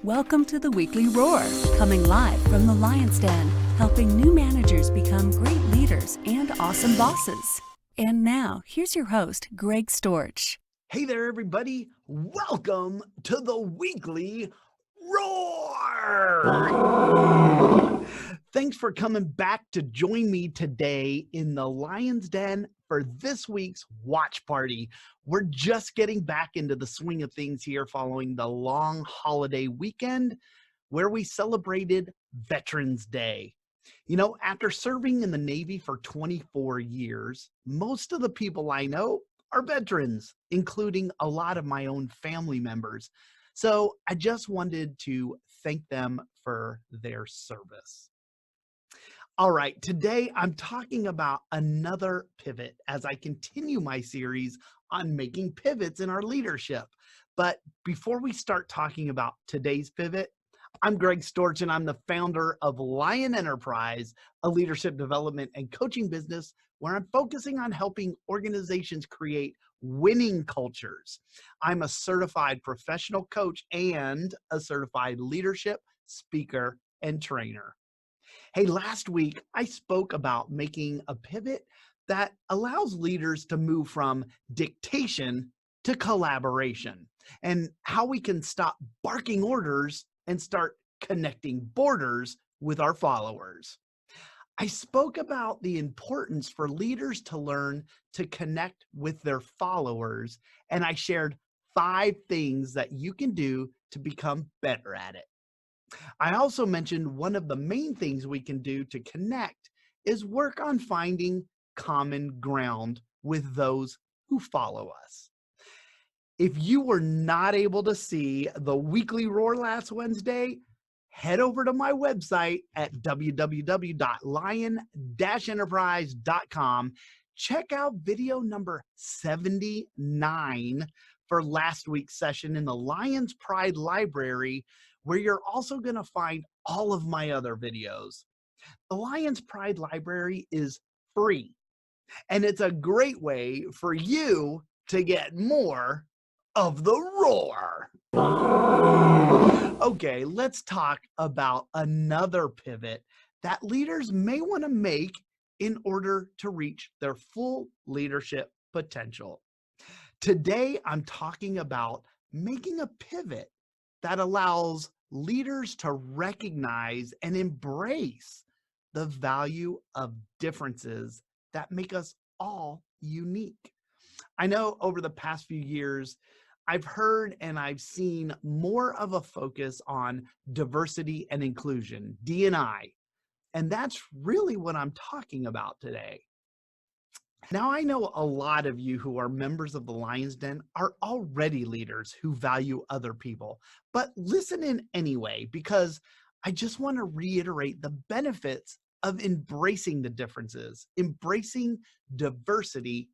Welcome to the Weekly Roar, coming live from the Lion's Den, helping new managers become great leaders and awesome bosses. And now, here's your host, Greg Storch. Hey there, everybody. Welcome to the Weekly Roar. Thanks for coming back to join me today in the Lion's Den for this week's watch party. We're just getting back into the swing of things here following the long holiday weekend where we celebrated Veterans Day. You know, after serving in the Navy for 24 years, most of the people I know are veterans, including a lot of my own family members. So I just wanted to thank them for their service. All right, today I'm talking about another pivot as I continue my series on making pivots in our leadership. But before we start talking about today's pivot, I'm Greg Storch, and I'm the founder of Lion Enterprise, a leadership development and coaching business where I'm focusing on helping organizations create winning cultures. I'm a certified professional coach and a certified leadership speaker and trainer. Hey, last week I spoke about making a pivot that allows leaders to move from dictation to collaboration, and how we can stop barking orders and start connecting borders with our followers. I spoke about the importance for leaders to learn to connect with their followers, and I shared 5 things that you can do to become better at it. I also mentioned one of the main things we can do to connect is work on finding common ground with those who follow us. If you were not able to see the Weekly Roar last Wednesday, head over to my website at www.lion-enterprise.com. Check out video number 79 for last week's session in the Lion's Pride Library, where you're also going to find all of my other videos. The Lion's Pride Library is free, and it's a great way for you to get more of the roar. Okay, let's talk about another pivot that leaders may want to make in order to reach their full leadership potential. Today, I'm talking about making a pivot that allows leaders to recognize and embrace the value of differences that make us all unique. I know over the past few years, I've heard and I've seen more of a focus on diversity and inclusion, D&I, and that's really what I'm talking about today. Now, I know a lot of you who are members of the Lion's Den are already leaders who value other people, but listen in anyway, because I just want to reiterate the benefits of embracing the differences, embracing diversity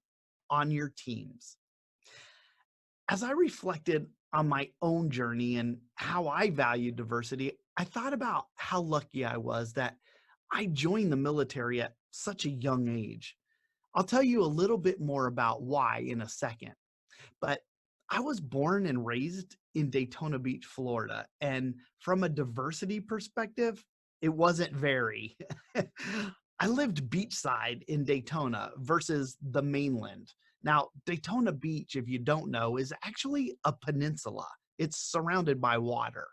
on your teams. As I reflected on my own journey and how I value diversity, I thought about how lucky I was that I joined the military at such a young age. I'll tell you a little bit more about why in a second, but I was born and raised in Daytona Beach, Florida, and from a diversity perspective, it wasn't very. I lived beachside in Daytona versus the mainland. Now, Daytona Beach, if you don't know, is actually a peninsula. It's surrounded by water,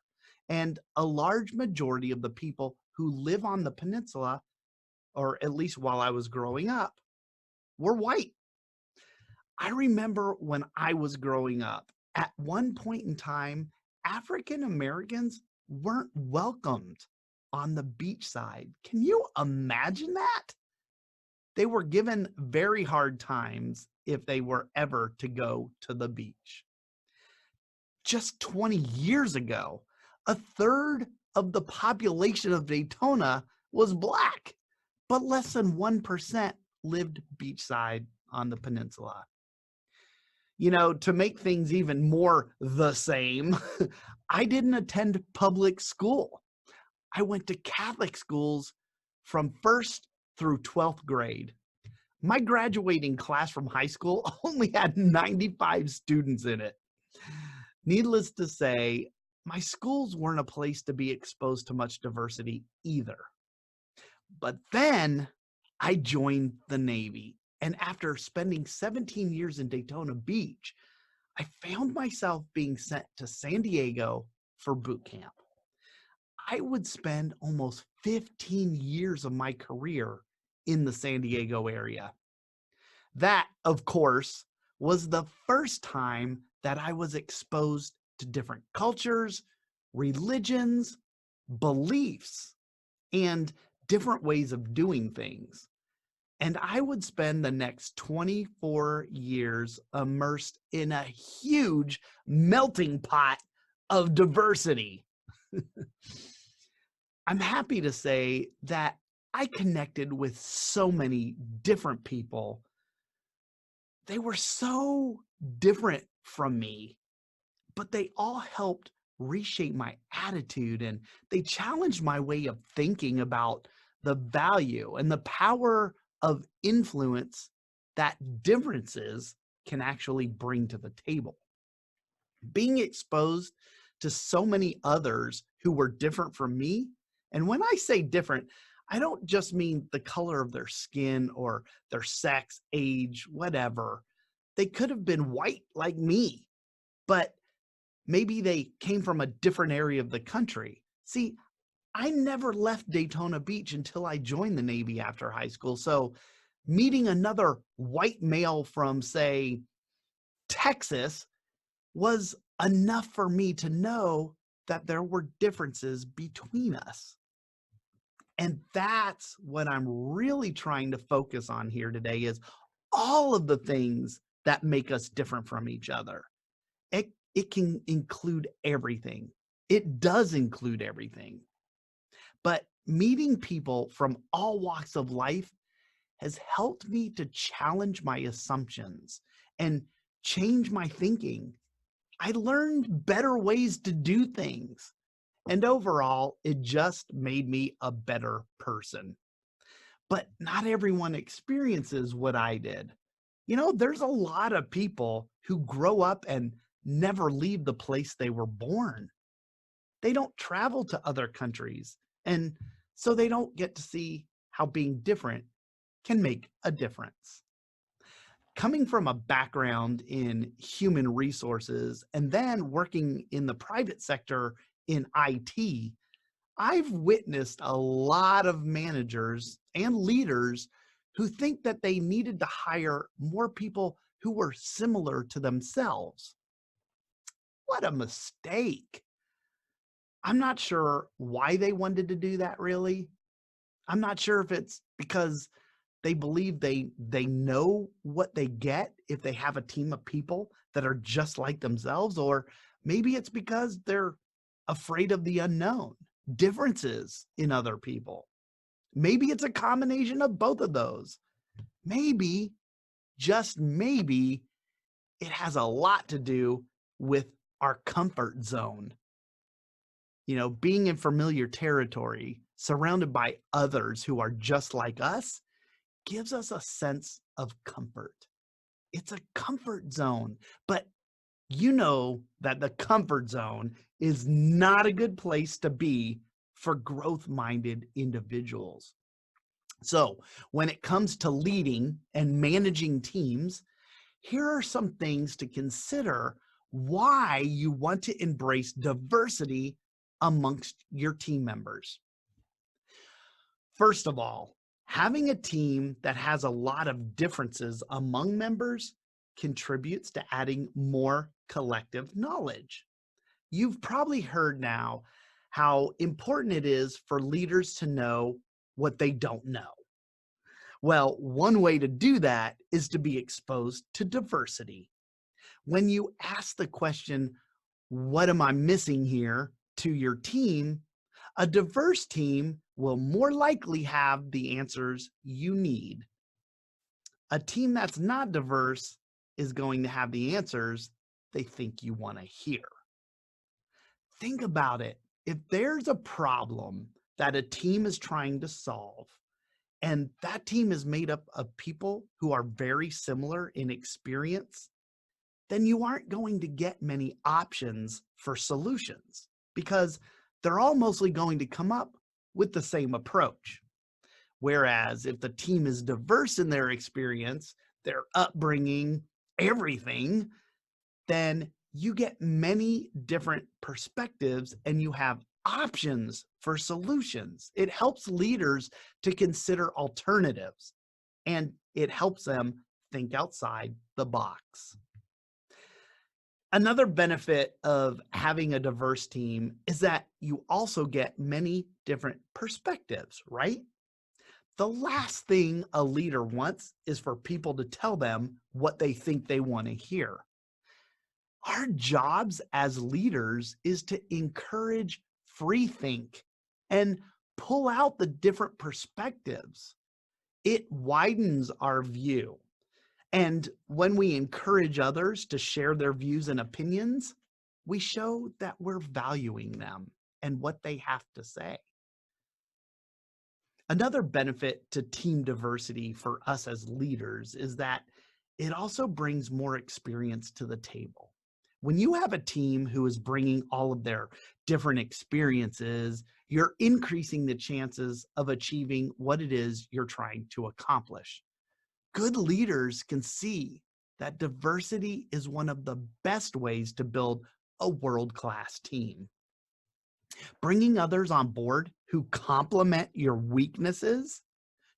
and a large majority of the people who live on the peninsula, or at least while I was growing up, were white. I remember when I was growing up, at one point in time, African Americans weren't welcomed on the beachside. Can you imagine that? They were given very hard times if they were ever to go to the beach. Just 20 years ago, a third of the population of Daytona was Black, but less than 1% lived beachside on the peninsula. You know, to make things even more the same, I didn't attend public school. I went to Catholic schools from 1st through 12th grade. My graduating class from high school only had 95 students in it. Needless to say, My schools weren't a place to be exposed to much diversity either. But then I joined the Navy. And after spending 17 years in Daytona Beach, I found myself being sent to San Diego for boot camp. I would spend almost 15 years of my career in the San Diego area. That, of course, was the first time that I was exposed to different cultures, religions, beliefs, and different ways of doing things. And I would spend the next 24 years immersed in a huge melting pot of diversity. I'm happy to say that I connected with so many different people. They were so different from me, but they all helped reshape my attitude, and they challenged my way of thinking about the value and the power of influence that differences can actually bring to the table. Being exposed to so many others who were different from me, and when I say different, I don't just mean the color of their skin or their sex, age, whatever. They could have been white like me, but maybe they came from a different area of the country. See, I never left Daytona Beach until I joined the Navy after high school. So meeting another white male from, say, Texas was enough for me to know that there were differences between us. And that's what I'm really trying to focus on here today is all of the things that make us different from each other. It can include everything. It does include everything. But meeting people from all walks of life has helped me to challenge my assumptions and change my thinking. I learned better ways to do things. And overall, it just made me a better person. But not everyone experiences what I did. There's a lot of people who grow up and never leave the place they were born. They don't travel to other countries, and so they don't get to see how being different can make a difference. Coming from a background in human resources and then working in the private sector in IT, I've witnessed a lot of managers and leaders who think that they needed to hire more people who were similar to themselves. What a mistake. I'm not sure why they wanted to do that really. I'm not sure if it's because they believe they know what they get if they have a team of people that are just like themselves, or maybe it's because they're afraid of the unknown, differences in other people. Maybe it's a combination of both of those. Maybe, just maybe, it has a lot to do with our comfort zone. Being in familiar territory, surrounded by others who are just like us, gives us a sense of comfort. It's a comfort zone, but you know that the comfort zone is not a good place to be for growth-minded individuals. So when it comes to leading and managing teams, here are some things to consider why you want to embrace diversity amongst your team members. First of all, having a team that has a lot of differences among members contributes to adding more collective knowledge. You've probably heard now how important it is for leaders to know what they don't know. Well, one way to do that is to be exposed to diversity. When you ask the question, what am I missing here, to your team, a diverse team will more likely have the answers you need. A team that's not diverse is going to have the answers they think you want to hear. Think about it. If there's a problem that a team is trying to solve, and that team is made up of people who are very similar in experience, then you aren't going to get many options for solutions. because they're all mostly going to come up with the same approach. Whereas if the team is diverse in their experience, their upbringing, everything, then you get many different perspectives and you have options for solutions. It helps leaders to consider alternatives and it helps them think outside the box. Another benefit of having a diverse team is that you also get many different perspectives, right? The last thing a leader wants is for people to tell them what they think they want to hear. Our jobs as leaders is to encourage free think and pull out the different perspectives. It widens our view. And when we encourage others to share their views and opinions, we show that we're valuing them and what they have to say. Another benefit to team diversity for us as leaders is that it also brings more experience to the table. When you have a team who is bringing all of their different experiences, you're increasing the chances of achieving what it is you're trying to accomplish. Good leaders can see that diversity is one of the best ways to build a world-class team. Bringing others on board who complement your weaknesses,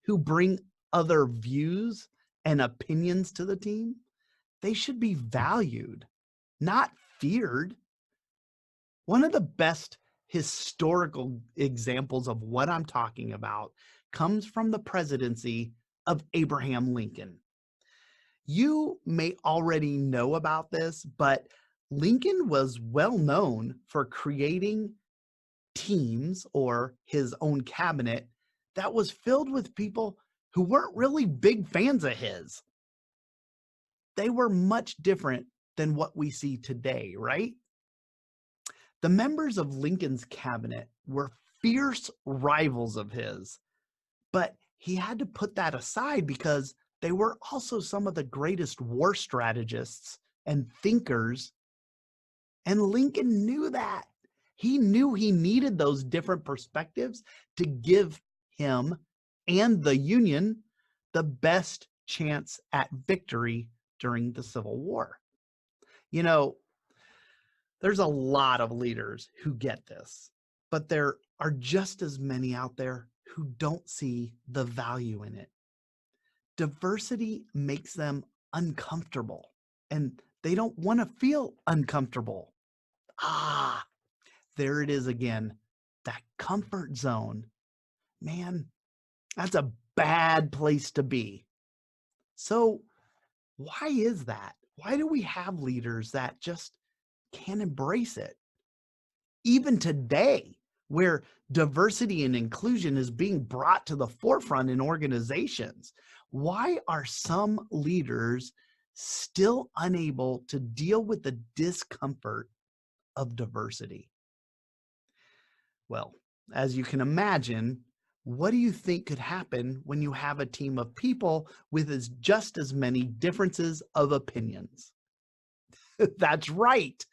who bring other views and opinions to the team, they should be valued, not feared. One of the best historical examples of what I'm talking about comes from the presidency of Abraham Lincoln. You may already know about this, but Lincoln was well known for creating teams or his own cabinet that was filled with people who weren't really big fans of his. They were much different than what we see today, right? The members of Lincoln's cabinet were fierce rivals of his, but he had to put that aside because they were also some of the greatest war strategists and thinkers. And Lincoln knew that. He knew he needed those different perspectives to give him and the Union the best chance at victory during the Civil War. You know, there's a lot of leaders who get this, but there are just as many out there who don't see the value in it. Diversity makes them uncomfortable, and they don't want to feel uncomfortable. There it is again, that comfort zone. Man, that's a bad place to be. So why is that? Why do we have leaders that just can't embrace it? Even today, where diversity and inclusion is being brought to the forefront in organizations, why are some leaders still unable to deal with the discomfort of diversity? Well, as you can imagine, what do you think could happen when you have a team of people with just as many differences of opinions? That's right.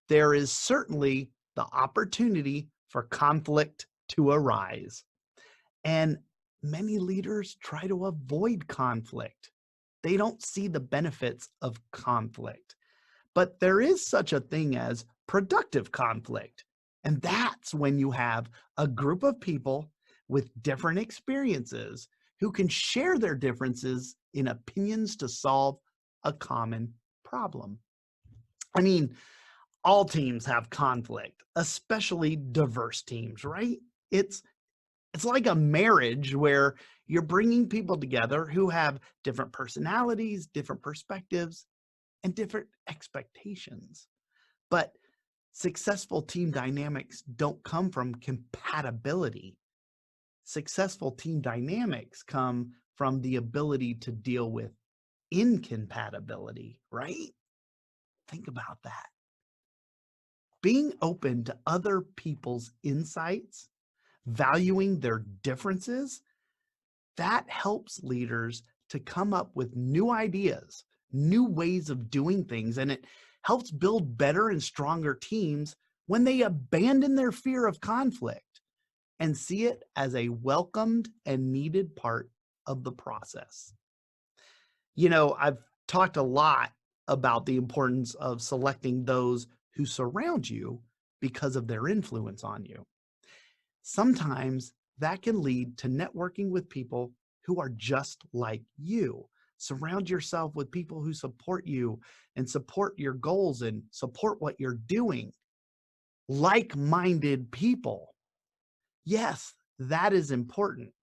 There is certainly the opportunity for conflict to arise. And many leaders try to avoid conflict. They don't see the benefits of conflict. But there is such a thing as productive conflict. And that's when you have a group of people with different experiences who can share their differences in opinions to solve a common problem. I mean, all teams have conflict, especially diverse teams, right? It's like a marriage where you're bringing people together who have different personalities, different perspectives, and different expectations. But successful team dynamics don't come from compatibility. Successful team dynamics come from the ability to deal with incompatibility, right? Think about that. Being open to other people's insights, valuing their differences, that helps leaders to come up with new ideas, new ways of doing things, and it helps build better and stronger teams when they abandon their fear of conflict and see it as a welcomed and needed part of the process. I've talked a lot about the importance of selecting those who surround you because of their influence on you. Sometimes that can lead to networking with people who are just like you. Surround yourself with people who support you and support your goals and support what you're doing. Like-minded people. Yes, that is important,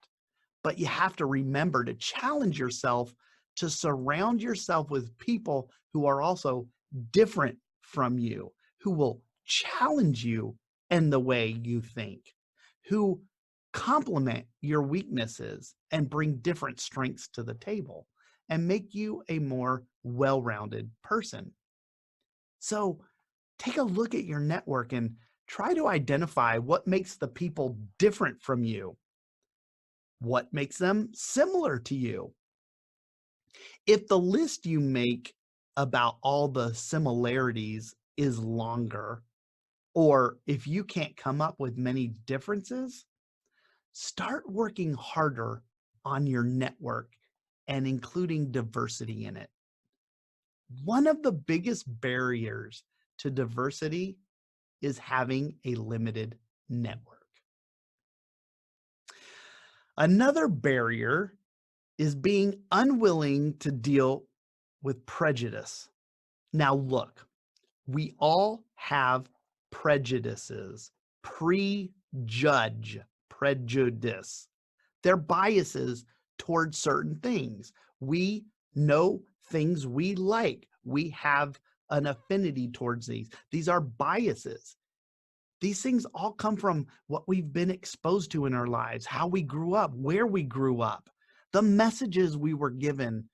but you have to remember to challenge yourself to surround yourself with people who are also different from you, who will challenge you in the way you think, who complement your weaknesses and bring different strengths to the table and make you a more well-rounded person. So take a look at your network and try to identify what makes the people different from you. What makes them similar to you? If the list you make about all the similarities is longer, or if you can't come up with many differences, start working harder on your network and including diversity in it. One of the biggest barriers to diversity is having a limited network. Another barrier is being unwilling to deal with prejudice. Now, look, we all have prejudices, prejudice. They're biases towards certain things. We know things we like. We have an affinity towards these. These are biases. These things all come from what we've been exposed to in our lives, how we grew up, where we grew up, the messages we were given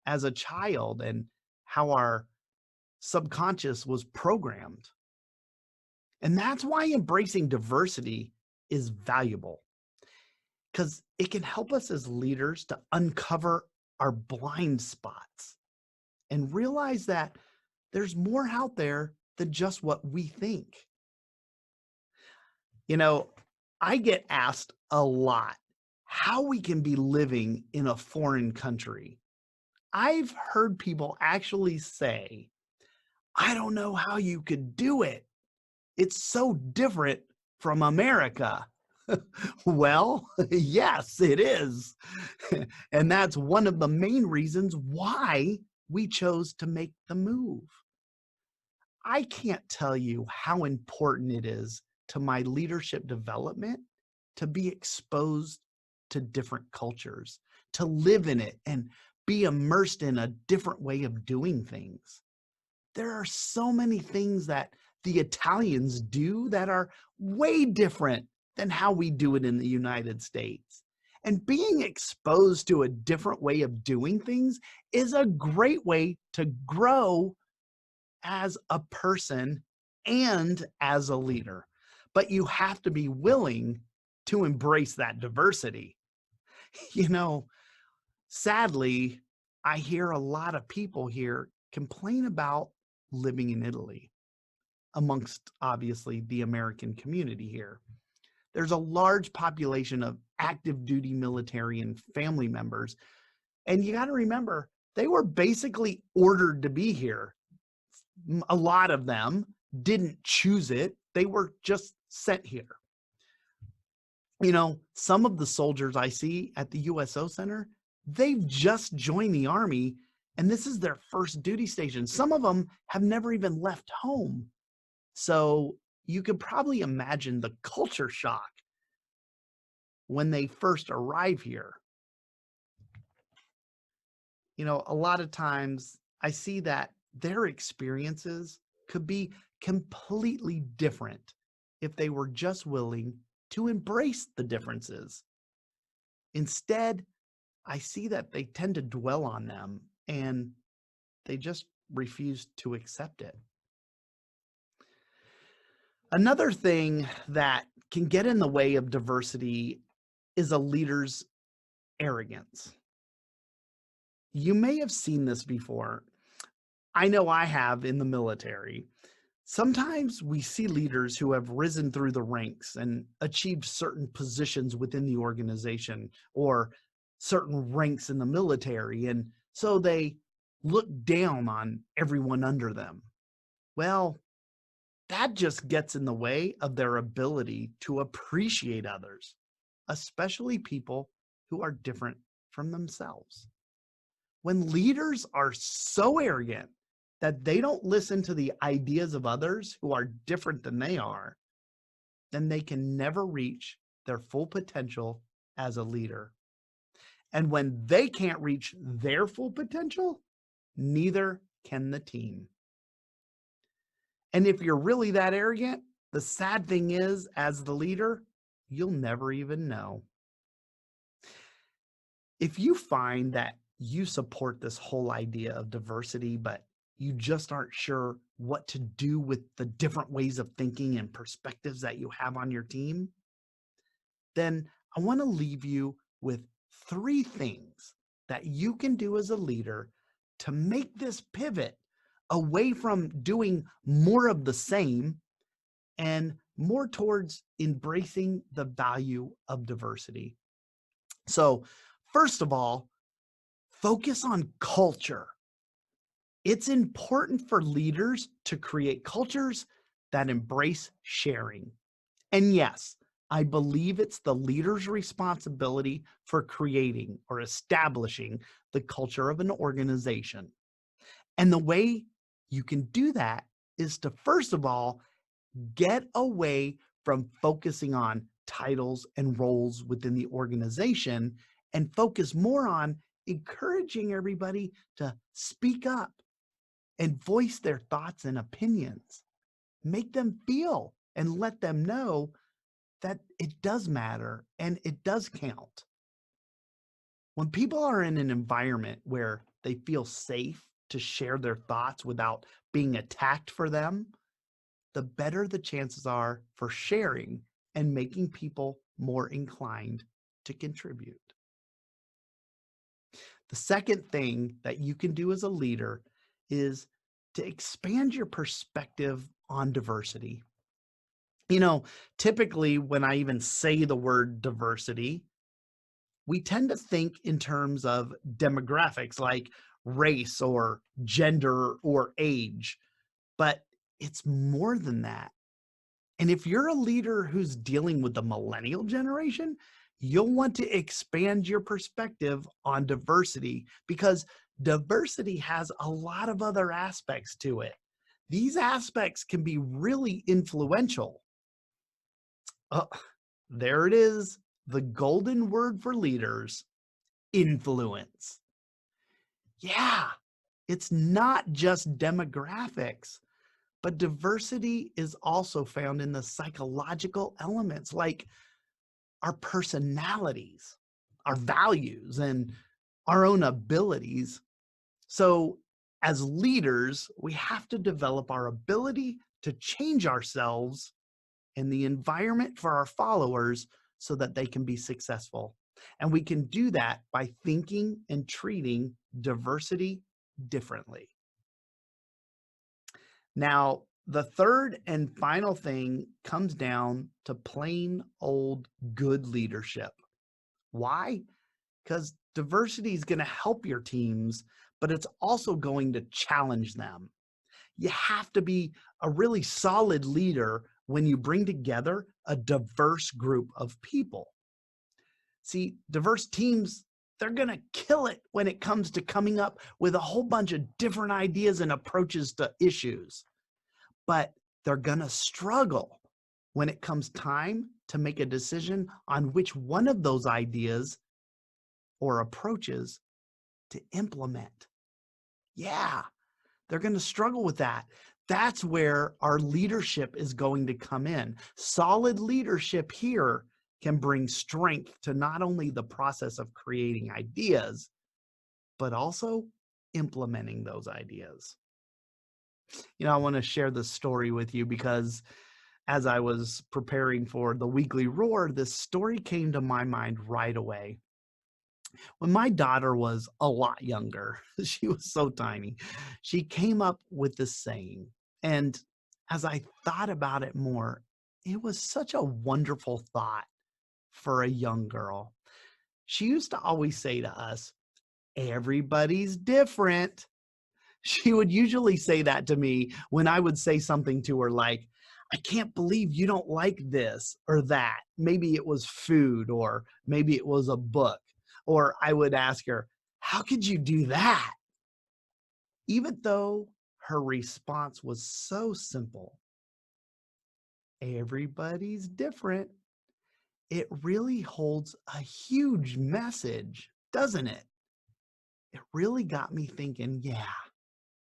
as a child, and how our subconscious was programmed. And that's why embracing diversity is valuable, because it can help us as leaders to uncover our blind spots and realize that there's more out there than just what we think. I get asked a lot how we can be living in a foreign country. I've heard people actually say, I don't know how you could do it. It's so different from America. Well, yes, it is. And that's one of the main reasons why we chose to make the move. I can't tell you how important it is to my leadership development to be exposed to different cultures, to live in it and be immersed in a different way of doing things. There are so many things that the Italians do that are way different than how we do it in the United States. And being exposed to a different way of doing things is a great way to grow as a person and as a leader. But you have to be willing to embrace that diversity. You know, Sadly, I hear a lot of people here complain about living in Italy, amongst obviously the American community here. There's a large population of active duty military and family members. And you got to remember, they were basically ordered to be here. A lot of them didn't choose it, they were just sent here. Some of the soldiers I see at the USO Center, they've just joined the Army and this is their first duty station. Some of them have never even left home. So you could probably imagine the culture shock when they first arrive here. A lot of times I see that their experiences could be completely different if they were just willing to embrace the differences. Instead, I see that they tend to dwell on them and they just refuse to accept it. Another thing that can get in the way of diversity is a leader's arrogance. You may have seen this before. I know I have in the military. Sometimes we see leaders who have risen through the ranks and achieved certain positions within the organization or certain ranks in the military, and so they look down on everyone under them. Well, that just gets in the way of their ability to appreciate others, especially people who are different from themselves. When leaders are so arrogant that they don't listen to the ideas of others who are different than they are, then they can never reach their full potential as a leader. And when they can't reach their full potential, neither can the team. And if you're really that arrogant, the sad thing is, as the leader, you'll never even know. If you find that you support this whole idea of diversity, but you just aren't sure what to do with the different ways of thinking and perspectives that you have on your team, then I want to leave you with 3 things that you can do as a leader to make this pivot away from doing more of the same and more towards embracing the value of diversity. So, first of all, focus on culture. It's important for leaders to create cultures that embrace sharing. And yes, I believe it's the leader's responsibility for creating or establishing the culture of an organization. And the way you can do that is to, first of all, get away from focusing on titles and roles within the organization and focus more on encouraging everybody to speak up and voice their thoughts and opinions. Make them feel and let them know that it does matter and it does count. When people are in an environment where they feel safe to share their thoughts without being attacked for them, the better the chances are for sharing and making people more inclined to contribute. The second thing that you can do as a leader is to expand your perspective on diversity. Typically when I even say the word diversity, we tend to think in terms of demographics like race or gender or age, but it's more than that. And if you're a leader who's dealing with the millennial generation, you'll want to expand your perspective on diversity because diversity has a lot of other aspects to it. These aspects can be really influential. Oh, there it is, the golden word for leaders: influence. Yeah, it's not just demographics, but diversity is also found in the psychological elements like our personalities, our values, and our own abilities. So, as leaders, we have to develop our ability to change ourselves and the environment for our followers so that they can be successful. And we can do that by thinking and treating diversity differently. Now, the third and final thing comes down to plain old good leadership. Why? Because diversity is going to help your teams, but it's also going to challenge them. You have to be a really solid leader when you bring together a diverse group of people. See, diverse teams, they're going to kill it when it comes to coming up with a whole bunch of different ideas and approaches to issues. But they're going to struggle when it comes time to make a decision on which one of those ideas or approaches to implement. Yeah, they're going to struggle with that. That's where our leadership is going to come in. Solid leadership here can bring strength to not only the process of creating ideas, but also implementing those ideas. I want to share this story with you because as I was preparing for the weekly roar, this story came to my mind right away. When my daughter was a lot younger, she was so tiny, she came up with this saying. And as I thought about it more, it was such a wonderful thought for a young girl. She used to always say to us, "Everybody's different." She would usually say that to me when I would say something to her like, "I can't believe you don't like this or that." Maybe it was food, or maybe it was a book. Or I would ask her, "How could you do that?" Even though her response was so simple, "Everybody's different," it really holds a huge message, doesn't it? It really got me thinking, yeah,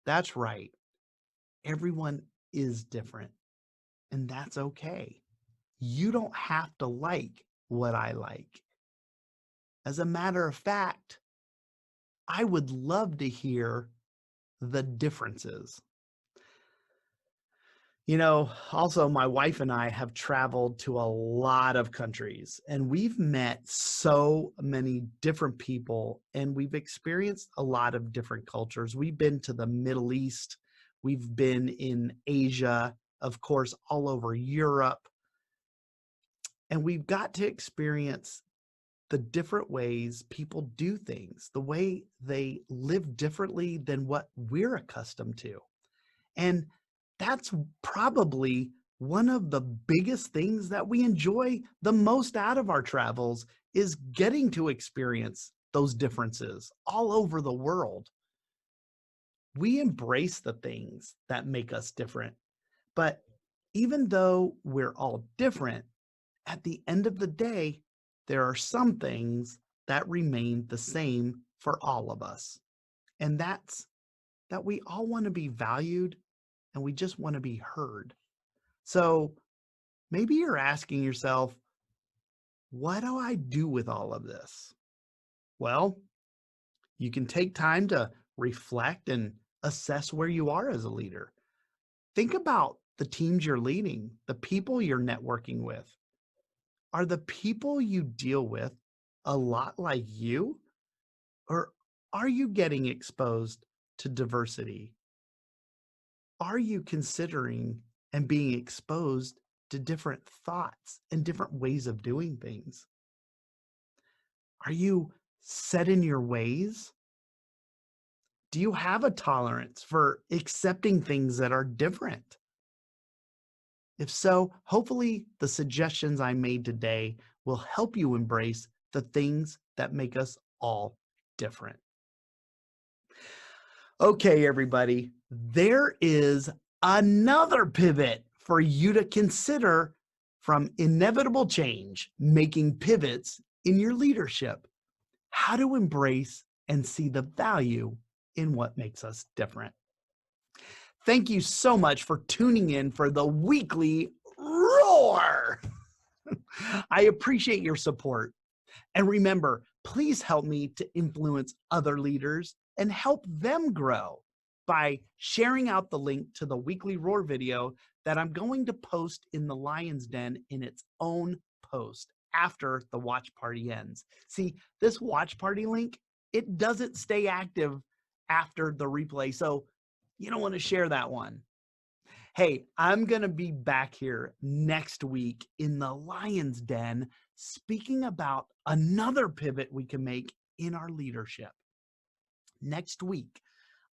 that's right. Everyone is different, and that's okay. You don't have to like what I like. As a matter of fact, I would love to hear the differences. Also, my wife and I have traveled to a lot of countries, and we've met so many different people, and we've experienced a lot of different cultures. We've been to the Middle East, we've been in Asia, of course, all over Europe, and we've got to experience the different ways people do things, the way they live differently than what we're accustomed to. And that's probably one of the biggest things that we enjoy the most out of our travels, is getting to experience those differences all over the world. We embrace the things that make us different. But even though we're all different, at the end of the day, there are some things that remain the same for all of us. And that's that we all want to be valued, and we just want to be heard. So maybe you're asking yourself, what do I do with all of this? Well, you can take time to reflect and assess where you are as a leader. Think about the teams you're leading, the people you're networking with. Are the people you deal with a lot like you? Or are you getting exposed to diversity? Are you considering and being exposed to different thoughts and different ways of doing things? Are you set in your ways? Do you have a tolerance for accepting things that are different? If so, hopefully the suggestions I made today will help you embrace the things that make us all different. Okay, everybody, there is another pivot for you to consider from inevitable change, making pivots in your leadership. How to embrace and see the value in what makes us different. Thank you so much for tuning in for the weekly Roar. I appreciate your support. And remember, please help me to influence other leaders and help them grow by sharing out the link to the weekly Roar video that I'm going to post in the Lion's Den in its own post after the watch party ends. See, this watch party link, it doesn't stay active after the replay, so you don't want to share that one. Hey, I'm going to be back here next week in the Lion's Den speaking about another pivot we can make in our leadership. Next week,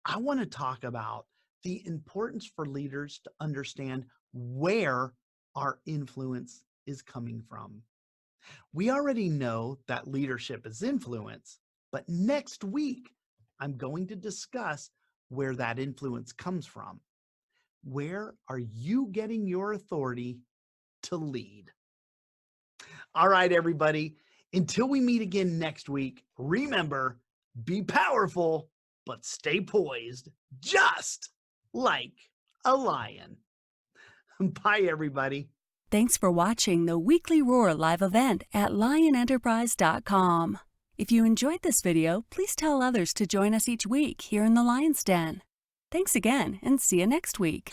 I want to talk about the importance for leaders to understand where our influence is coming from. We already know that leadership is influence, but next week, I'm going to discuss where that influence comes from. Where are you getting your authority to lead? All right, everybody. Until we meet again next week, remember, be powerful, but stay poised, just like a lion. Bye, everybody. Thanks for watching the Weekly Roar live event at lionenterprise.com. If you enjoyed this video, please tell others to join us each week here in the Lion's Den. Thanks again, and see you next week.